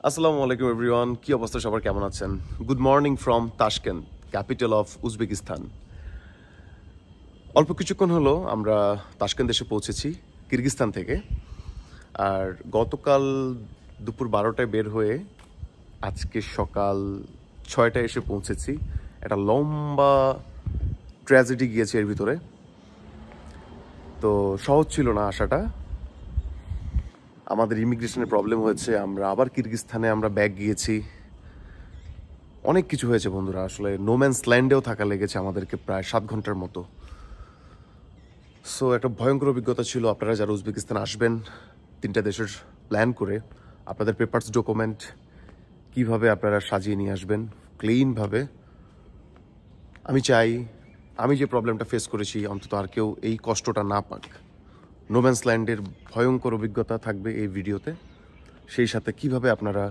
আসসালামু আলাইকুম এভরিওয়ান, কি অবস্থা সবার, কেমন আছেন? Good morning from Tashkent, capital of Uzbekistan. অল্প কিছুক্ষণ হলো আমরা তাশকেন্ট দেশে পৌঁছেছি কিরগিজস্তান থেকে। আর গতকাল দুপুর 12টায় বের হয়ে আজকে সকাল 6টায় এসে পৌঁছেছি। একটা লম্বা ট্র্যাজেডি গিয়েছে এর ভিতরে, তো সহজ ছিল না আসাটা। আমাদের ইমিগ্রেশনের প্রবলেম হয়েছে, আমরা আবার কিরগিজস্তানে ব্যাগ গিয়েছি, অনেক কিছু হয়েছে বন্ধুরা। আসলে নোম্যান্স ল্যান্ডেও থাকা লেগেছে আমাদেরকে প্রায় 7 ঘন্টার মতো। সো একটা ভয়ঙ্কর অভিজ্ঞতা ছিল। আপনারা যারা উজবেকিস্তান আসবেন 3টা দেশের প্ল্যান করে আপনাদের পেপারস ডকুমেন্ট কিভাবে আপনারা সাজিয়ে নিয়ে আসবেন ক্লিনভাবে। আমি চাই আমি যে প্রবলেমটা ফেস করেছি অন্তত আর কেউ এই কষ্টটা না পাক। নোম্যান্স ল্যান্ডের ভয়ঙ্কর অভিজ্ঞতা থাকবে এই ভিডিওতে, সেই সাথে কিভাবে আপনারা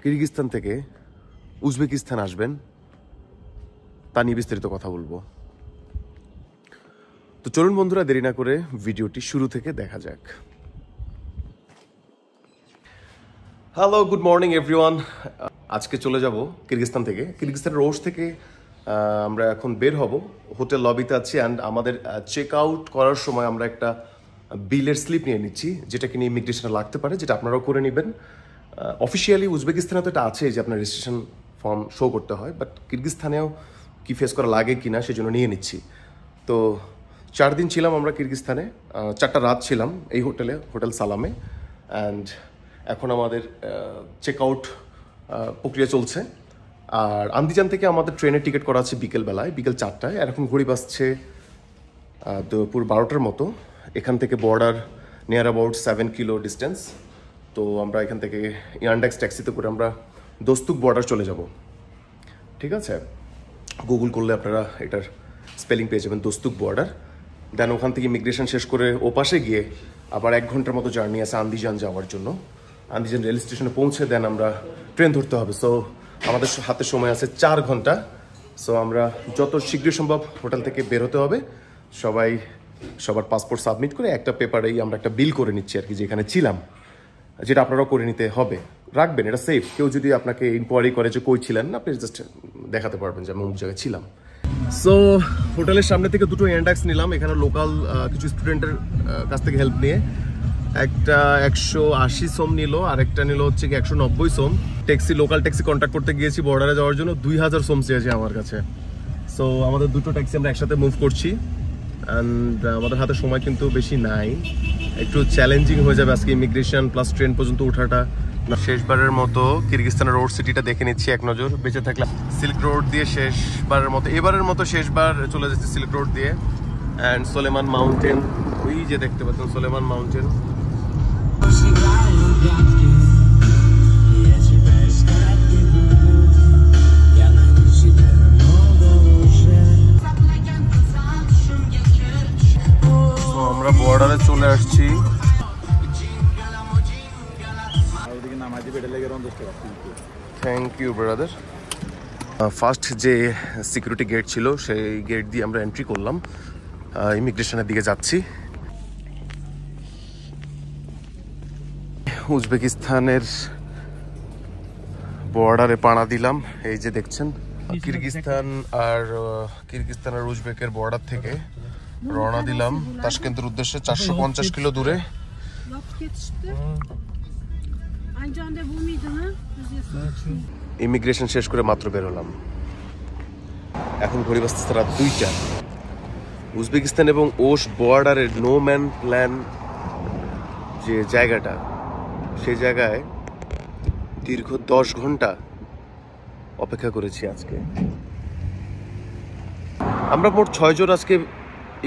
কিরগিজস্তান থেকে উজবেকিস্তান আসবেন তা নিয়ে বিস্তারিত কথা বলবো। তো চলুন বন্ধুরা, দেরি না করে ভিডিওটি শুরু থেকে দেখা যাক। Hello, good morning everyone. আজকে চলে যাব কিরগিজস্তান থেকে। কিরগিজস্তানের রোজ থেকে আমরা এখন বের হব, হোটেল লবিতে আছি। অ্যান্ড আমাদের চেক আউট করার সময় আমরা একটা বিলের স্লিপ নিয়ে নিচ্ছি, যেটা কিনে ইমিগ্রেশনে লাগতে পারে, যেটা আপনারাও করে নেবেন। অফিসিয়ালি উজবেকিস্তানে তো এটা আছে যে আপনার রেজিস্ট্রেশন ফর্ম শো করতে হয়, বাট কিরগিজস্তানেও কি ফেস করা লাগে কি না সেজন্য নিয়ে নিচ্ছি। তো 4 দিন ছিলাম আমরা কিরগিজস্তানে, 4টা রাত ছিলাম এই হোটেলে, হোটেল সালামে। অ্যান্ড এখন আমাদের চেক আউট প্রক্রিয়া চলছে। আর আন্দিজান থেকে আমাদের ট্রেনের টিকিট করা আছে বিকেল 4টায়। আর এখন ঘড়ি বাজছে দুপুর 12টার মতো। এখান থেকে border near about 7 kilo distance. তো আমরা এখান থেকে ইয়ান্ডেক্স ট্যাক্সিতে করে আমরা দোস্তুক বর্ডার চলে যাব। ঠিক আছে, গুগল করলে আপনারা এটার স্পেলিং পেয়ে যাবেন, দোস্তুক বর্ডার। দেন ওখান থেকে ইমিগ্রেশন শেষ করে ওপাশে গিয়ে আবার 1 ঘন্টার মতো জার্নি আছে আন্দিজান যাওয়ার জন্য। আন্দিজান রেল স্টেশনে পৌঁছে দেন আমরা ট্রেন ধরতে হবে। সো আমাদের হাতে সময় আছে 4 ঘন্টা। সো আমরা যত শীঘ্রই সম্ভব হোটেল থেকে বের হতে হবে। সবার পাসপোর্ট সাবমিট করে একটা পেপারেই আমরা একটা বিল করে নিচ্ছি আর কি, যেখানে ছিলাম, যেটা আপনারাও করে নিতে হবে। রাখবেন, এটা সেফ। কেউ যদি আপনাকে ইনকোয়ারি করে যে কই ছিলেন, আপনি জাস্ট দেখাতে পারবেন যে আমি অমুক জায়গায় ছিলাম। সো হোটেলের সামনে থেকে 2টো ইয়ান্ডেক্স নিলাম, এখানে লোকাল কিছু স্টুডেন্টের কাছ থেকে হেল্প নিয়ে। একটা 180 সোম নিল, আর একটা নিল হচ্ছে কি 190 সোম। লোকাল ট্যাক্সি কন্ট্যাক্ট করতে গিয়েছি বর্ডারে যাওয়ার জন্য, 2000 সোম চেয়েছে আমার কাছে। সো আমাদের 2টো ট্যাক্সি আমরা একসাথে মুভ করছি। অ্যান্ড আমাদের হাতে সময় কিন্তু বেশি নাই, একটু চ্যালেঞ্জিং হয়ে যাবে আজকে ইমিগ্রেশন প্লাস ট্রেন পর্যন্ত ওঠাটা। শেষবারের মতো কিরগিজস্তানের রোড সিটিটা দেখে নিচ্ছি এক নজর। বেঁচে থাকলে সিল্ক রোড দিয়ে শেষবারের মতো, এবারের মতো শেষবার চলে যাচ্ছি সিল্ক রোড দিয়ে। অ্যান্ড সোলেমান মাউন্টেন, ওই যে দেখতে পাচ্ছেন সোলেমান মাউন্টেন। আমরা বর্ডারে চলে আসছি। Thank you brother. ফার্স্ট যে সিকিউরিটি গেট ছিল সেই গেট দিয়ে আমরা এন্ট্রি করলাম, ইমিগ্রেশনের দিকে যাচ্ছি। উজবেকিস্তানের বর্ডারে পাড়া দিলাম। এই যে দেখছেন কিরগিজস্তান আর উজবেকের বর্ডার থেকে রওনা দিলাম তাশকেন্তের উদ্দেশ্যে। 450 কিলো দূরে। ইমিগ্রেশন শেষ করে মাত্র বের হলাম, এখন ঘড়ি বাজতেছে রাত 2টা। উজবেকিস্তান এবং ওশ বর্ডারের নো ম্যান ল্যান্ড যে জায়গাটা, সেই জায়গায় দীর্ঘ 10 ঘন্টা অপেক্ষা করেছি আজকে। আমরা মোট 6 জন আজকে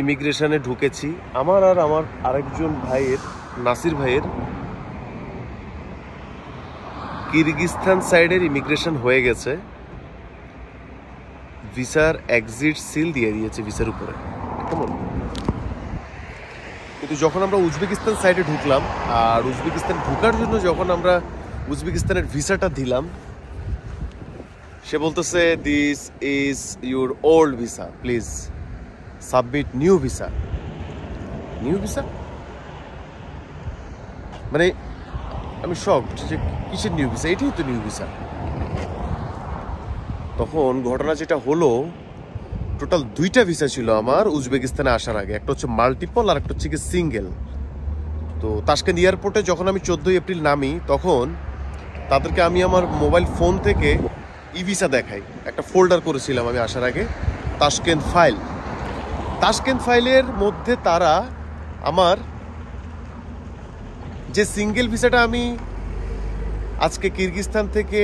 ইমিগ্রেশনে ঢুকেছি। আমার আর আমার আরেকজন ভাইয়ের, নাসির ভাইয়ের, কিরগিজস্তান সাইডের ইমিগ্রেশন হয়ে গেছে। ভিসার এক্সিট সিল দিয়ে দিয়েছে ভিসার উপরে, কেমন। কিন্তু যখন আমরা উজবেকিস্তান সাইডে ঢুকলাম, আর উজবেকিস্তান ঢুকার জন্য যখন আমরা উজবেকিস্তানের ভিসাটা দিলাম, সে বলতেছে this is your old visa, please submit new visa. New visa মানে আমি শকড যে কিসের নিউ ভিসা, এটাই তো নিউ ভিসা। তখন ঘটনা যেটা হলো, টোটাল 2টা ভিসা ছিল আমার উজবেকিস্তানে আসার আগে, একটা হচ্ছে মাল্টিপল আর একটা হচ্ছে কি সিঙ্গেল। তো তাশকেন্দ এয়ারপোর্টে যখন আমি 14 এপ্রিল নামি, তখন তাদেরকে আমি আমার মোবাইল ফোন থেকে ই ভিসা দেখাই, একটা ফোল্ডার করেছিলাম আমি আসার আগে, তাশকেন্দ ফাইল। তাশকেন্দ ফাইলের মধ্যে তারা আমার যে সিঙ্গেল ভিসাটা আমি আজকে কিরগিজস্তান থেকে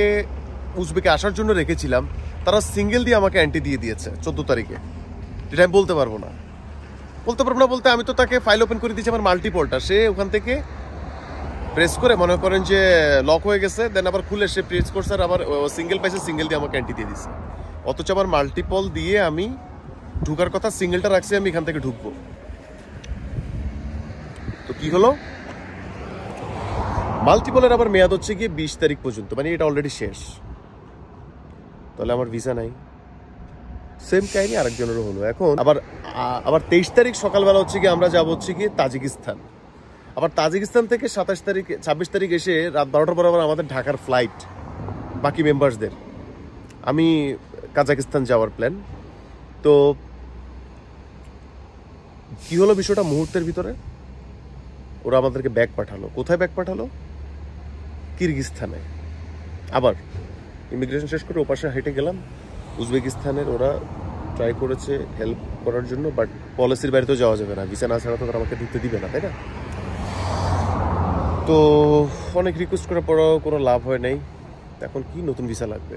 উজবেকে আসার জন্য রেখেছিলাম, তারা সিঙ্গেল দিয়ে আমাকে অ্যান্টি দিয়ে দিয়েছে 14 তারিখে। এটা আমি বলতে পারবো না বলতে আমি তো তাকে ফাইল ওপেন করে দিয়েছি আমার মাল্টিপলটা, সে ওখান থেকে প্রেস করে মনে করেন যে লক হয়ে গেছে, দেন আবার খুলে সে প্রেস করছে আর আবার সিঙ্গেল পাইছে, সিঙ্গেল দিয়ে আমাকে অ্যান্টি দিয়ে দিচ্ছে। অথচ আমার মাল্টিপল দিয়ে আমি ঢুকার কথা, সিঙ্গেলটা রাখছি আমি এখান থেকে ঢুকবো। তো কি হলো, মাল্টিপলের আবার মেয়াদ হচ্ছে গিয়ে 20 তারিখ পর্যন্ত, মানে এটা অলরেডি শেষ। তাহলে আমার ভিসা নাই। সেম কাহিনী আরেকজনেরও হলো। এখন আবার 23 তারিখ সকালবেলা হচ্ছে কি আমরা যাবো হচ্ছে কি তাজিকিস্তান। আবার তাজিকিস্তান থেকে 26 তারিখ এসে রাত 12টার পর আবার আমাদের ঢাকার ফ্লাইট বাকি মেম্বার্সদের। আমি কাজাকিস্তান যাওয়ার প্ল্যান। তো কি হলো বিষয়টা, মুহূর্তের ভিতরে ওরা আমাদেরকে ব্যাগ পাঠালো। কোথায় ব্যাগ পাঠালো? কিরগিজস্তানে। আবার ইমিগ্রেশন শেষ করে ওপাশে হেঁটে গেলাম। উজবেকিস্তানের ওরা ট্রাই করেছে হেল্প করার জন্য, বাট পলিসির বাইরে তো যাওয়া যাবে না, ভিসা না ছাড়া তো তারা আমাকে ঢুকতে দিবে না, তাই না? তো অনেক রিকোয়েস্ট করার পরও কোনো লাভ হয় নাই। এখন কি, নতুন ভিসা লাগবে।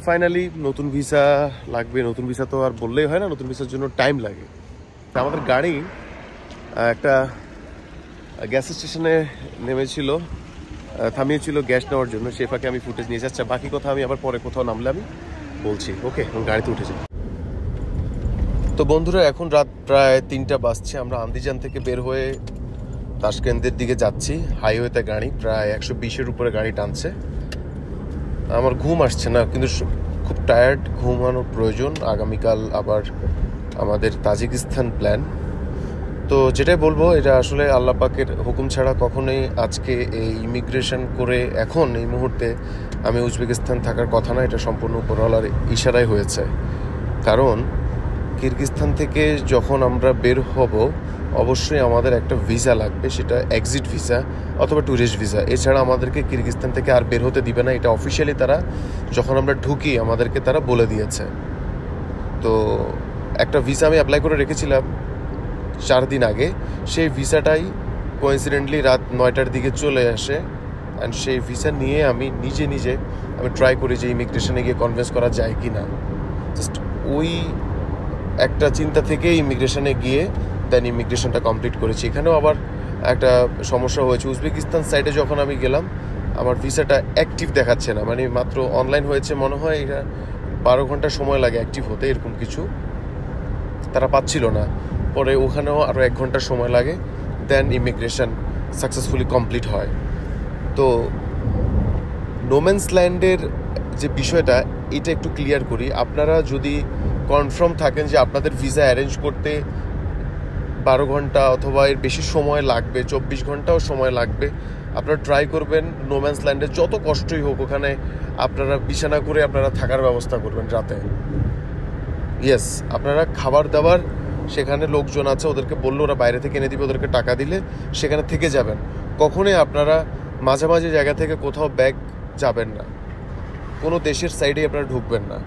ফাইনালি নতুন ভিসা লাগবে। নতুন ভিসা তো আর বললেই হয় না, নতুন ভিসার জন্য টাইম লাগে। আমাদের গাড়ি একটা গ্যাস স্টেশনে নেমেছিল, থামিয়েছিল গ্যাস নেওয়ার জন্য। সে ফাঁকে আমি ফুটেজ নিয়ে যাচ্ছি, বাকি কথা আমি আবার পরে কোথাও নামলে আমি বলছি। ওকে, এখন গাড়িতে উঠেছি। তো বন্ধুরা, এখন রাত প্রায় 3টা বাজছে। আমরা আন্দিজান থেকে বের হয়ে তাশকেন্দের দিকে যাচ্ছি। হাইওয়েতে গাড়ি প্রায় 120-এর উপরে গাড়ি টানছে। আমার ঘুম আসছে না, কিন্তু খুব টায়ার্ড, ঘুমানোর প্রয়োজন। আগামীকাল আবার আমাদের তাজিকিস্তান প্ল্যান। তো যেটাই বলবো, এটা আসলে আল্লাহ পাকের হুকুম ছাড়া কখনোই আজকে এই ইমিগ্রেশন করে এখন এই মুহূর্তে আমি উজবেকিস্তান থাকার কথা না। এটা সম্পূর্ণ উপরওয়ালার ইশারায় হয়েছে। কারণ কিরগিজস্তান থেকে যখন আমরা বের হব, অবশ্যই আমাদের একটা ভিসা লাগবে, সেটা এক্সিট ভিসা অথবা ট্যুরিস্ট ভিসা। এছাড়া আমাদেরকে কিরগিজস্তান থেকে আর বের হতে দিবে না। এটা অফিসিয়ালি তারা যখন আমরা ঢুকি আমাদেরকে তারা বলে দিয়েছে। তো একটা ভিসা আমি অ্যাপ্লাই করে রেখেছিলাম 4 দিন আগে। সেই ভিসাটাই কোইন্সিডেন্টলি রাত 9টার দিকে চলে আসে। অ্যান্ড সেই ভিসা নিয়ে আমি নিজে ট্রাই করি যে ইমিগ্রেশনে গিয়ে কনভিন্স করা যায় কি না। জাস্ট ওই একটা চিন্তা থেকে ইমিগ্রেশনে গিয়ে দেন ইমিগ্রেশনটা কমপ্লিট করেছি। এখানেও আবার একটা সমস্যা হয়েছে। উজবেকিস্তান সাইডে যখন আমি গেলাম, আমার ভিসাটা অ্যাক্টিভ দেখাচ্ছে না, মানে মাত্র অনলাইন হয়েছে মনে হয়, এটা 12 ঘন্টা সময় লাগে অ্যাক্টিভ হতে, এরকম কিছু তারা পাচ্ছিল না। পরে ওখানেও আরও 1 ঘন্টা সময় লাগে, দেন ইমিগ্রেশন সাকসেসফুলি কমপ্লিট হয়। তো নোম্যান্স ল্যান্ডের যে বিষয়টা, এটা একটু ক্লিয়ার করি। আপনারা যদি কনফার্ম থাকেন যে আপনাদের ভিসা অ্যারেঞ্জ করতে 12 ঘন্টা অথবা এর বেশি সময় লাগবে, 24 ঘন্টাও সময় লাগবে, আপনারা ট্রাই করবেন নোম্যান্স ল্যান্ডে যত কষ্টই হোক ওখানে আপনারা বিছানা করে আপনারা থাকার ব্যবস্থা করবেন রাতে। ইয়েস, আপনারা খাবার দাবার সেখানে লোকজন আছে, ওদেরকে বললে ওরা বাইরে থেকে এনে দিবে, ওদেরকে টাকা দিলে সেখানে থেকে যাবেন। কখনোই আপনারা মাঝামাঝি জায়গা থেকে কোথাও ব্যাগ যাবেন না, কোনো দেশের সাইডেই আপনারা ঢুকবেন না,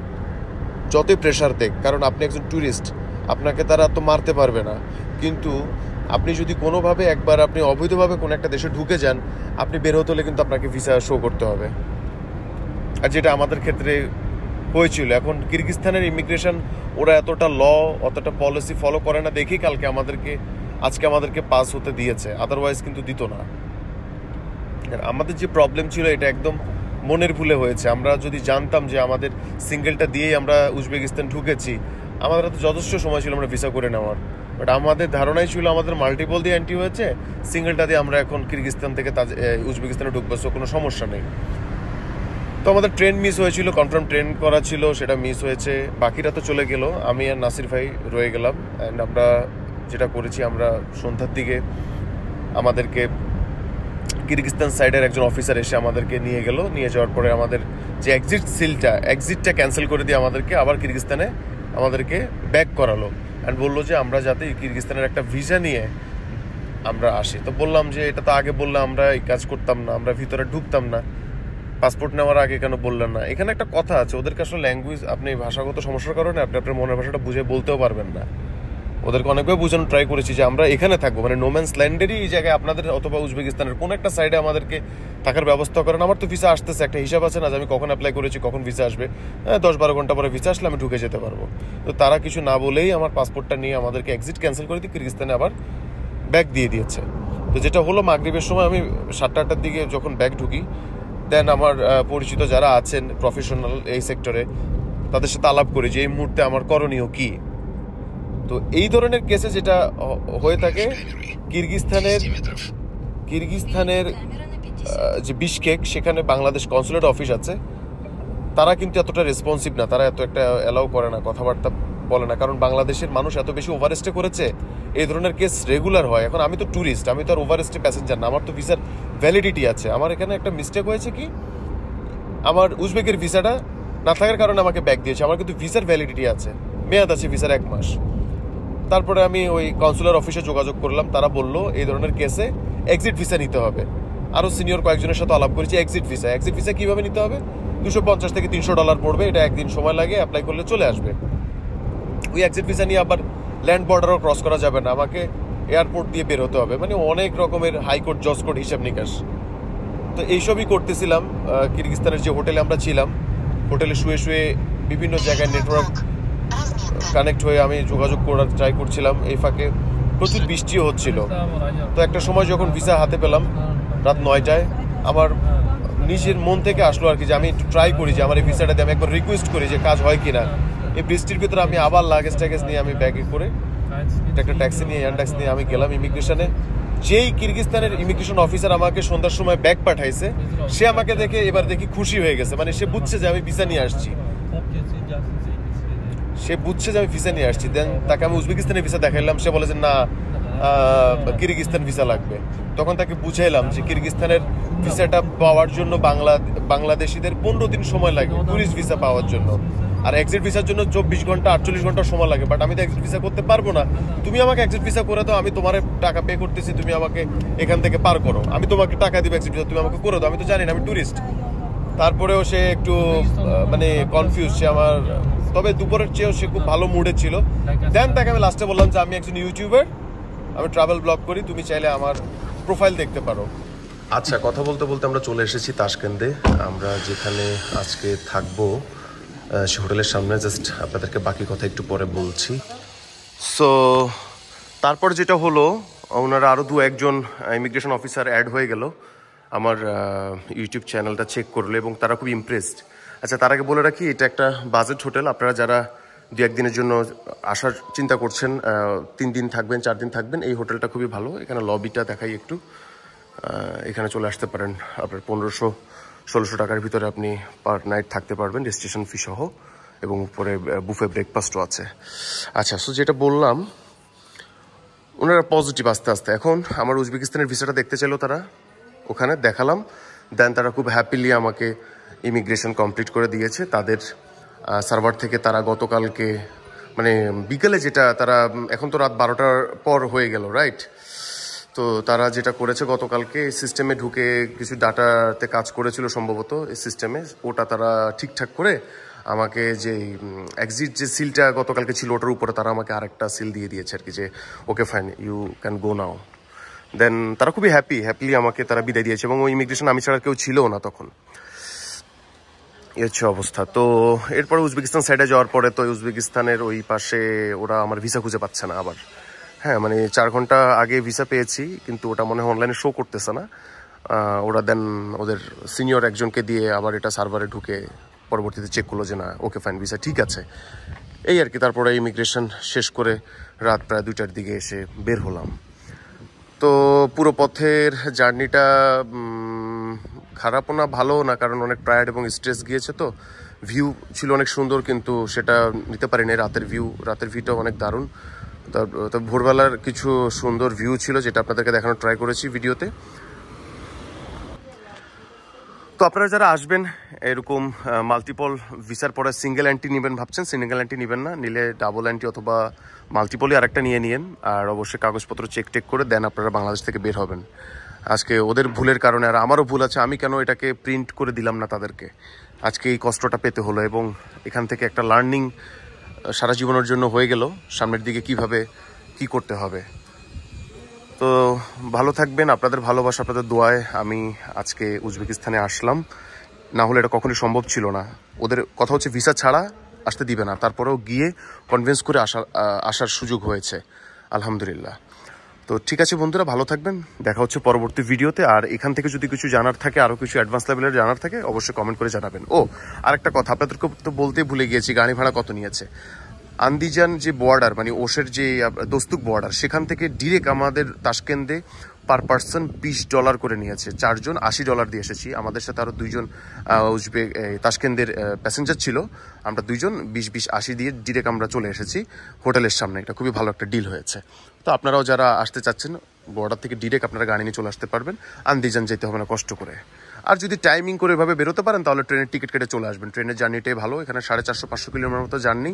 যতই প্রেশার দেখ। কারণ আপনি একজন ট্যুরিস্ট, আপনাকে তারা তো মারতে পারবে না, কিন্তু আপনি যদি কোনোভাবে একবার আপনি অবৈধভাবে কোনো একটা দেশে ঢুকে যান, আপনি বের হতে হলে কিন্তু আপনাকে ভিসা শো করতে হবে। আর যেটা আমাদের ক্ষেত্রে হয়েছিল। এখন কিরগিজস্তানের ইমিগ্রেশন ওরা এতটা অতটা পলিসি ফলো করে না দেখেই আজকে আমাদেরকে পাস হতে দিয়েছে, আদারওয়াইজ কিন্তু দিত না। আমাদের যে প্রবলেম ছিল এটা একদম মনের ভুলে হয়েছে। আমরা যদি জানতাম যে আমাদের সিঙ্গেলটা দিয়েই আমরা উজবেকিস্তান ঢুকেছি, আমাদের তো যথেষ্ট সময় ছিল আমরা ভিসা করে নেওয়ার। বাট আমাদের ধারণাই ছিল আমাদের মাল্টিপল দিয়ে এন্ট্রি হয়েছে, সিঙ্গেলটা দিয়ে আমরা এখন কিরগিজস্তান থেকে উজবেকিস্তানে ঢুকবো, সো কোনো সমস্যা নেই। তো আমাদের ট্রেন মিস হয়েছিল, কনফার্ম ট্রেন করা ছিল, সেটা মিস হয়েছে। বাকিরা তো চলে গেল, আমি আর নাসির ভাই রয়ে গেলাম। অ্যান্ড আমরা যেটা করেছি, আমরা সন্ধ্যার দিকে আমাদেরকে কিরগিজস্তান সাইডের একজন অফিসার এসে আমাদেরকে নিয়ে গেল, নিয়ে যাওয়ার পরে আমাদের যে এক্সিটটা ক্যান্সেল করে দিয়ে আমাদেরকে আবার কিরগিজস্তানে আমাদেরকে ব্যাক করালো অ্যান্ড বললো যে আমরা যাতে কিরগিজস্তানের একটা ভিসা নিয়ে আমরা আসি। তো বললাম যে এটা তো আগে বললে আমরা এই কাজ করতাম না, আমরা ভিতরে ঢুকতাম না, পাসপোর্ট নেওয়ার আগে কেন বললেন না। এখানে একটা কথা আছে, ওদেরকে আসলে ল্যাঙ্গুয়েজ, আপনি ভাষাগত সমস্যার কারণে আপনি আপনার মনের ভাষাটা বুঝে বলতেও পারবেন না। ওদেরকে অনেকভাবে বোঝানোর ট্রাই করেছি যে আমরা এখানে থাকবো, মানে নোম্যান্স ল্যান্ডেরই এই জায়গায় আপনাদের অথবা উজবেকিস্তানের কোনো একটা সাইডে আমাদেরকে থাকার ব্যবস্থা করেন। আমার তো ভিসা আসতেছে, একটা হিসাব আছে না যে আমি কখন অ্যাপ্লাই করেছি, কখন ভিসা আসবে, 10-12 ঘন্টা পরে ভিসা আসলে আমি ঢুকে যেতে পারবো। তো তারা কিছু না বলেই আমার পাসপোর্টটা নিয়ে আমাদেরকে এক্সিট ক্যান্সেল করে দিয়ে কিরগিজস্তানে আবার ব্যাগ দিয়ে দিয়েছে। তো যেটা হলো, মাগরিবের সময় আমি 7টা-8টার দিকে যখন ব্যাগ ঢুকি, দেন আমার পরিচিত যারা আছেন প্রফেশনাল এই সেক্টরে, তাদের সাথে আলাপ করি যে এই মুহূর্তে আমার করণীয় কি। তো এই ধরনের কেসে যেটা হয়ে থাকে, কিরগিজস্তানের যে বিশকেক, সেখানে বাংলাদেশ কনসুলেট অফিস আছে, তারা কিন্তু এতটা রেসপন্সিভ না, তারা এত একটা অ্যালাউ করে না, কথাবার্তা বলে না, কারণ বাংলাদেশের মানুষ এত বেশি ওভারস্টে করেছে, এই ধরনের কেস রেগুলার হয়। এখন আমি তো ট্যুরিস্ট, আমি তো আর ওভারস্টে প্যাসেঞ্জার না, আমার তো ভিসার ভ্যালিডিটি আছে। আমার এখানে একটা মিস্টেক হয়েছে কি, আমার উজবেকের ভিসাটা না থাকার কারণে আমাকে ব্যাক দিয়েছে, আমার কিন্তু ভিসার ভ্যালিডিটি আছে, মেয়াদ আছে ভিসার 1 মাস। তারপরে আমি ওই কনসুলার অফিসে যোগাযোগ করলাম, তারা বললো এই ধরনের কেসে এক্সিট ভিসা নিতে হবে। আরও সিনিয়র কয়েকজনের সাথে আলাপ করেছি, এক্সিট ভিসা কীভাবে নিতে হবে, $250 থেকে $300 পড়বে, এটা একদিন সময় লাগে, অ্যাপ্লাই করলে চলে আসবে। ওই এক্সিট ভিসা নিয়ে আবার ল্যান্ড বর্ডারও ক্রস করা যাবে না, আমাকে এয়ারপোর্ট দিয়ে বের হতে হবে, মানে অনেক রকমের হাইকোর্ট জজ কোর্ট হিসাব নিকাশ। তো এইসবই করতেছিলাম। কিরগিজস্তানের যে হোটেলে আমরা ছিলাম, হোটেলে শুয়ে শুয়ে বিভিন্ন জায়গায় নেটওয়ার্ক কানেক্ট হয়ে আমি যোগাযোগ করার ট্রাই করছিলাম। এই ফাঁকে প্রচুর বৃষ্টিও হচ্ছিল। তো একটা সময় যখন ভিসা হাতে পেলাম রাত 9টায়, আমার নিজের মন থেকে আসলো আর কি যে আমি একটু ট্রাই করি যে আমার এই ভিসাটা দিয়ে আমি একবার রিকোয়েস্ট করি যে কাজ হয় কিনা। এই বৃষ্টির ভিতরে আমি আবার লাগেজ নিয়ে আমি ব্যাগে করে একটা ট্যাক্সি নিয়ে, ইয়ানড্যাক্স নিয়ে আমি গেলাম ইমিগ্রেশনে। যেই কিরগিজস্তানের ইমিগ্রেশন অফিসার আমাকে সন্ধ্যার সময় ব্যাগ পাঠাইছে, সে আমাকে দেখে এবার দেখি খুশি হয়ে গেছে, মানে সে বুঝছে যে আমি ভিসা নিয়ে আসছি, দেন তাকে আমি উজবেকিস্তানের ভিসা দেখাইলাম, সে বলে যে না কিরগিজস্তান ভিসা লাগবে। তখন তাকে বুঝাইলাম যে কিরগিজস্তানের ভিসাটা পাওয়ার জন্য বাংলাদেশিদের 15 দিন সময় লাগে টুরিস্ট ভিসা পাওয়ার জন্য, আর এক্সিট ভিসার জন্য 24 ঘন্টা 48 ঘন্টা সময় লাগে। বাট আমি তো এক্সিট ভিসা করতে পারবো না, তুমি আমাকে এক্সিট ভিসা করে দাও, আমি তোমার টাকা পে করতেছি, তুমি আমাকে এখান থেকে পার করো, আমি তোমাকে টাকা দিব এক্সিট ভিসা, তুমি আমাকে করে দাও, আমি তো জানি না আমি টুরিস্ট। তারপরেও সে একটু মানে কনফিউজ, সে আমার, তবে দুপুরের চেয়েও সে খুব ভালো মুডে ছিল। দেন তাকে আমি লাস্টে বললাম যে আমি একজন ইউটিউবার, আমি ট্রাভেল ব্লগ করি, তুমি চাইলে আমার প্রোফাইল দেখতে পারো। আচ্ছা, কথা বলতে বলতে আমরা চলে এসেছি তাশকেন্দে। আমরা যেখানে আজকে থাকবো সে হোটেলের সামনে, জাস্ট আপনাদেরকে বাকি কথা একটু পরে বলছি। সো তারপর যেটা হলো, ওনারা আরও 2-1জন ইমিগ্রেশন অফিসার অ্যাড হয়ে গেল, আমার ইউটিউব চ্যানেলটা চেক করলো এবং তারা খুব ইমপ্রেসড। আচ্ছা, তার আগে বলে রাখি, এটা একটা বাজেট হোটেল। আপনারা যারা 2-1 দিনের জন্য আসার চিন্তা করছেন, 3 দিন থাকবেন, 4 দিন থাকবেন, এই হোটেলটা খুবই ভালো। এখানে লবিটা দেখাই একটু, এখানে চলে আসতে পারেন। আপনার 1500-1600 টাকার ভিতরে আপনি পার নাইট থাকতে পারবেন, রেজিস্ট্রেশন ফি সহ, এবং উপরে বুফে ব্রেকফাস্টও আছে। আচ্ছা, সো যেটা বললাম, ওনারা পজিটিভ আস্তে আস্তে। এখন আমার উজবেকিস্তানের ভিসাটা দেখতে চাইলো তারা, ওখানে দেখালাম, দেন তারা খুব হ্যাপিলি আমাকে ইমিগ্রেশন কমপ্লিট করে দিয়েছে। তাদের সার্ভার থেকে তারা গতকালকে, মানে বিকেলে, যেটা তারা, এখন তো রাত 12টার পর হয়ে গেল, রাইট? তো তারা যেটা করেছে, গতকালকে সিস্টেমে ঢুকে কিছু ডাটাতে কাজ করেছিল সম্ভবত এই সিস্টেমে, ওটা তারা ঠিকঠাক করে আমাকে যে এক্সিট যে সিলটা গতকালকে ছিল, ওটার উপরে তারা আমাকে আরেকটা সিল দিয়ে দিয়েছে আর কি, যে okay fine, you can go now. Then তারা খুবই হ্যাপিলি আমাকে তারা বিদায় দিয়েছে, এবং ওই ইমিগ্রেশন আমি ছাড়া কেউ ছিল না তখন। এই হচ্ছে অবস্থা। তো এরপরে উজবেকিস্তান সাইডে যাওয়ার পরে, তো উজবেকিস্তানের ওই পাশে ওরা আমার ভিসা খুঁজে পাচ্ছে না আবার। হ্যাঁ, মানে 4 ঘন্টা আগে ভিসা পেয়েছি, কিন্তু ওটা মনে হয় অনলাইনে শো করতেছে না। ওরা দেন ওদের সিনিয়র একজনকে দিয়ে আবার এটা সার্ভারে ঢুকে পরবর্তীতে চেক করলো যে না, ওকে ফাইন, ভিসা ঠিক আছে, এই আর কি। তারপরে ইমিগ্রেশন শেষ করে রাত প্রায় 2টার দিকে এসে বের হলাম। তো পুরো পথের জার্নিটা খারাপও না ভালোও না, কারণ অনেক টায়ার্ড এবং স্ট্রেস গিয়েছে। তো ভিউ ছিল অনেক সুন্দর, কিন্তু সেটা নিতে পারিনি। রাতের ভিউটাও অনেক দারুণ। তো ভোরবেলার কিছু সুন্দর ভিউ ছিল, যেটা আপনাদেরকে দেখানোর ট্রাই করেছি ভিডিওতে। তো আপনারা যারা আসবেন এরকম মাল্টিপল ভিসার পরে সিঙ্গেল অ্যান্টি নেবেন ভাবছেন, সিঙ্গেল অ্যান্টি নেবেন না, নিলে ডাবল অ্যান্টি অথবা মাল্টিপলই আরেকটা নিয়ে নিন। আর অবশ্যই কাগজপত্র চেক করে দেন আপনারা বাংলাদেশ থেকে বের হবেন। আজকে ওদের ভুলের কারণে, আর আমারও ভুল আছে, আমি কেন এটাকে প্রিন্ট করে দিলাম না তাদেরকে, আজকে এই কষ্টটা পেতে হলো। এবং এখান থেকে একটা লার্নিং সারা জীবনের জন্য হয়ে গেল, সামনের দিকে কিভাবে কি করতে হবে। তো ভালো থাকবেন, আপনাদের ভালোবাসা আপনাদের দোয়ায় আমি আজকে উজবেকিস্তানে আসলাম, না হলে এটা কখনোই সম্ভব ছিল না। ওদের কথা হচ্ছে ভিসা ছাড়া আসতে দিবে না, তারপরেও গিয়ে কনভিন্স করে আসার সুযোগ হয়েছে আলহামদুলিল্লাহ। তো ঠিক আছে বন্ধুরা, ভালো থাকবেন, দেখা হচ্ছে পরবর্তী ভিডিওতে। আর এখান থেকে যদি কিছু জানার থাকে, আরও কিছু অ্যাডভান্স লেভেলের জানার থাকে, অবশ্যই কমেন্ট করে জানাবেন। ও আরেকটা কথা আপনাদেরকে তো বলতেই ভুলে গিয়েছি, গাড়ি ভাড়া কত নিয়েছে। আন্দিজান যে বর্ডার, মানে ওশের যে দস্তুক বর্ডার, সেখান থেকে ডিরেক্ট আমাদের তাশকেন্দে পার পার্সন $20 করে নিয়েছে। 4 জন $80 দিয়ে এসেছি। আমাদের সাথে আরও 2 জন তাশকেন্দের প্যাসেঞ্জার ছিল, আমরা 2 জন 20-20-80 দিয়ে ডিরেক্ট আমরা চলে এসেছি হোটেলের সামনে। এটা খুবই ভালো একটা ডিল হয়েছে। তো আপনারাও যারা আসতে চাচ্ছেন বর্ডার থেকে ডিরেক্ট আপনারা গাড়ি নিয়ে চলে আসতে পারবেন, আন্দিজান যেতে হবে না কষ্ট করে। আর যদি টাইমিং করে এভাবে বেরোতে পারেন তাহলে ট্রেনের টিকিট কেটে চলে আসবেন। ট্রেনের জার্নিটাই ভালো, এখানে 450-500 কিলোমিটার মতো জার্নি,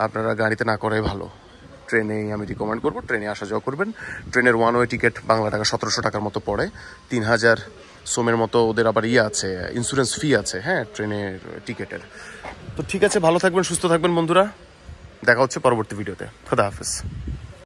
আপনারা গাড়িতে না করাই ভালো। ট্রেনেই আমি রিকমেন্ড করবো, ট্রেনে আসা যাওয়া করবেন। ট্রেনের ওয়ান ওয়ে টিকিট বাংলা টাকা 1700 টাকার মতো পড়ে, 3000 সোমের মতো ওদের আবার আছে, ইন্স্যুরেন্স ফি আছে, হ্যাঁ, ট্রেনের টিকিটের। তো ঠিক আছে, ভালো থাকবেন, সুস্থ থাকবেন বন্ধুরা, দেখা হচ্ছে পরবর্তী ভিডিওতে। খোদা হাফেজ।